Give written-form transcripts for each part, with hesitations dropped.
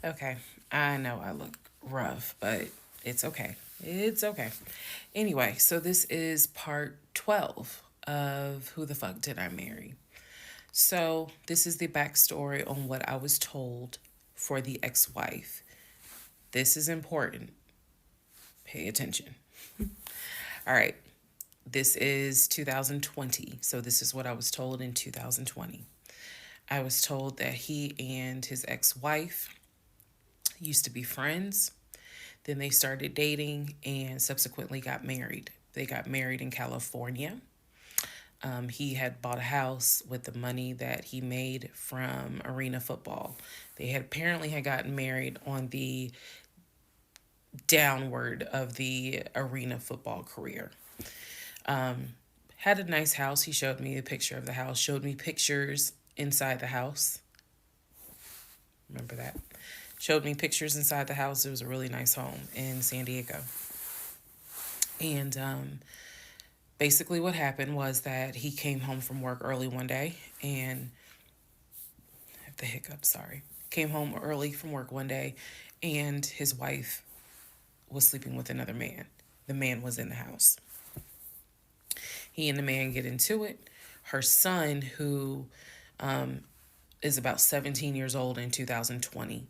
Okay. I know I look rough, but it's okay. It's okay. Anyway, so this is part 12 of Who the Fuck Did I Marry? So, this is the backstory on what I was told for the ex wife. This is important. Pay attention. All right. This is 2020. So, this is what I was told in 2020. I was told that he and his ex wife used to be friends. Then they started dating and subsequently got married. They got married in California. He had bought a house with the money that he made from arena football. They had apparently had gotten married on the downward of the arena football career. Had a nice house. He showed me a picture of the house, showed me pictures inside the house. Remember that? Showed me pictures inside the house. It was a really nice home in San Diego. And basically, what happened was that he came home from work early one day and I have the hiccup, sorry. Came home early from work one day and his wife was sleeping with another man. The man was in the house. He and the man get into it. Her son, who is about 17 years old in 2020,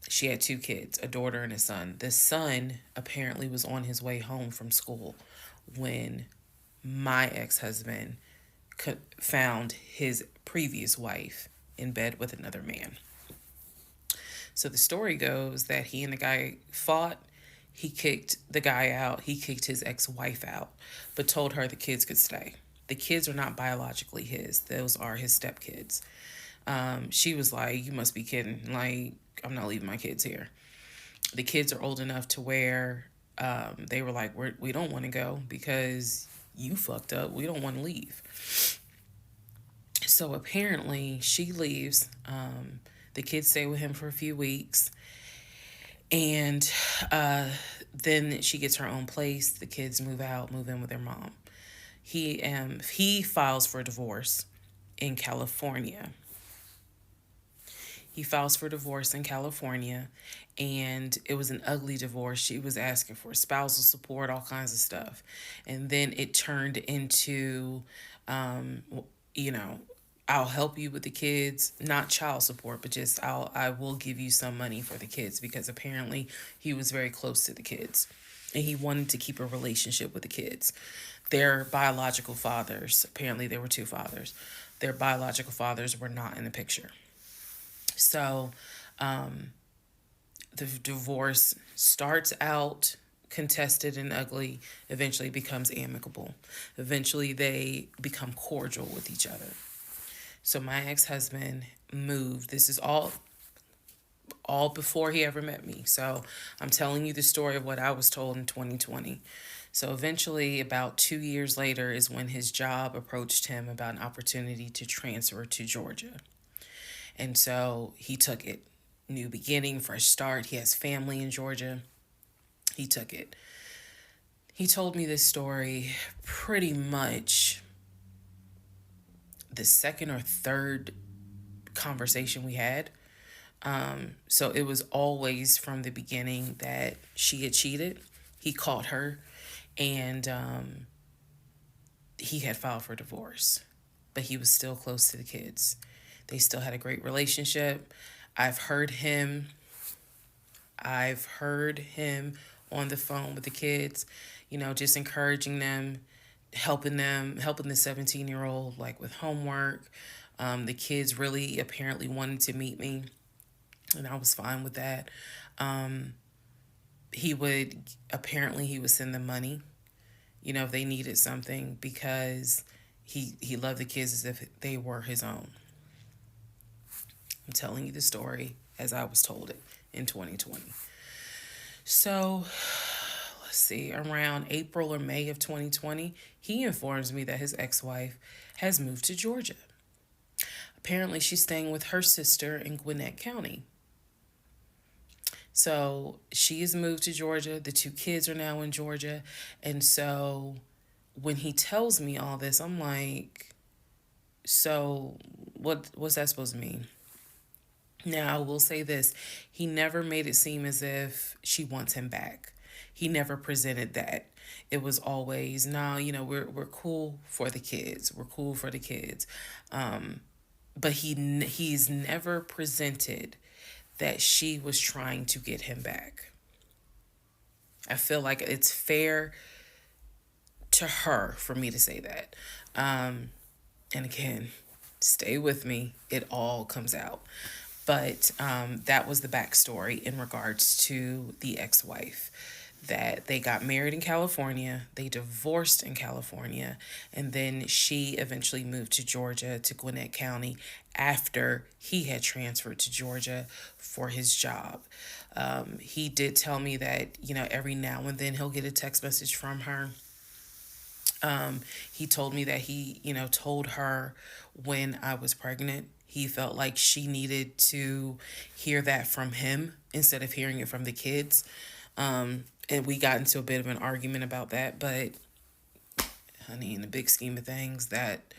she had two kids, a daughter and a son. The son apparently was on his way home from school when my ex husband found his previous wife in bed with another man. So the story goes that he and the guy fought. He kicked the guy out. He kicked his ex wife out, but told her the kids could stay. The kids are not biologically his, those are his stepkids. She was like, "You must be kidding. Like, I'm not leaving my kids here." The kids are old enough to where they were like, we don't want to go because you fucked up. We don't want to leave. So apparently she leaves. The kids stay with him for a few weeks. And then she gets her own place. The kids move out, move in with their mom. He files for divorce in California. He files for divorce in California, and it was an ugly divorce. She was asking for spousal support, all kinds of stuff. And then it turned into, um, you know, I'll help you with the kids, not child support, but just I will give you some money for the kids because apparently he was very close to the kids and he wanted to keep a relationship with the kids. Their biological fathers, apparently there were two fathers. Their biological fathers were not in the picture. So the divorce starts out contested and ugly, eventually becomes amicable. Eventually they become cordial with each other. So my ex-husband moved. This is all before he ever met me. So I'm telling you the story of what I was told in 2020. So eventually, about 2 years later, is when his job approached him about an opportunity to transfer to Georgia. And so he took it. New beginning, fresh start. He has family in Georgia. He took it. He told me this story pretty much the second or third conversation we had. So it was always from the beginning that she had cheated. He caught her and he had filed for divorce, but he was still close to the kids. They still had a great relationship. I've heard him I've heard him on the phone with the kids, just encouraging them, helping the 17-year-old like with homework. The kids really apparently wanted to meet me, and I was fine with that. Um, he would send them money, if they needed something because he loved the kids as if they were his own. I'm telling you the story as I was told it in 2020. So, let's see, around April or May of 2020, he informs me that his ex wife has moved to Georgia. Apparently, she's staying with her sister in Gwinnett County. So, she has moved to Georgia. The two kids are now in Georgia. And so, when he tells me all this, I'm like, so what's that supposed to mean? Now, I will say this, he never made it seem as if she wants him back. He never presented that. It was always, no, you know, we're cool for the kids. We're cool for the kids. But he's never presented that she was trying to get him back. I feel like it's fair to her for me to say that. And again, stay with me. It all comes out. But that was the backstory in regards to the ex wife. That they got married in California, they divorced in California, and then she eventually moved to Georgia, to Gwinnett County, after he had transferred to Georgia for his job. He did tell me that, you know, every now and then he'll get a text message from her. He told me that he, you know, told her when I was pregnant. He felt like she needed to hear that from him instead of hearing it from the kids. And we got into a bit of an argument about that, but honey, in the big scheme of things, that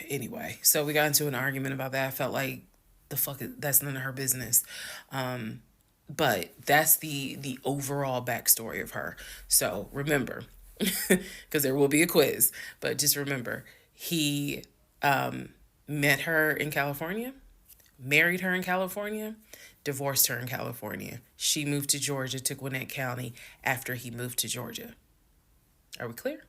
anyway. So we got into an argument about that. I felt like that's none of her business. But that's the overall backstory of her. So remember, because there will be a quiz, but just remember, he met her in California, married her in California, divorced her in California. She moved to Georgia, to Gwinnett County, after he moved to Georgia. Are we clear?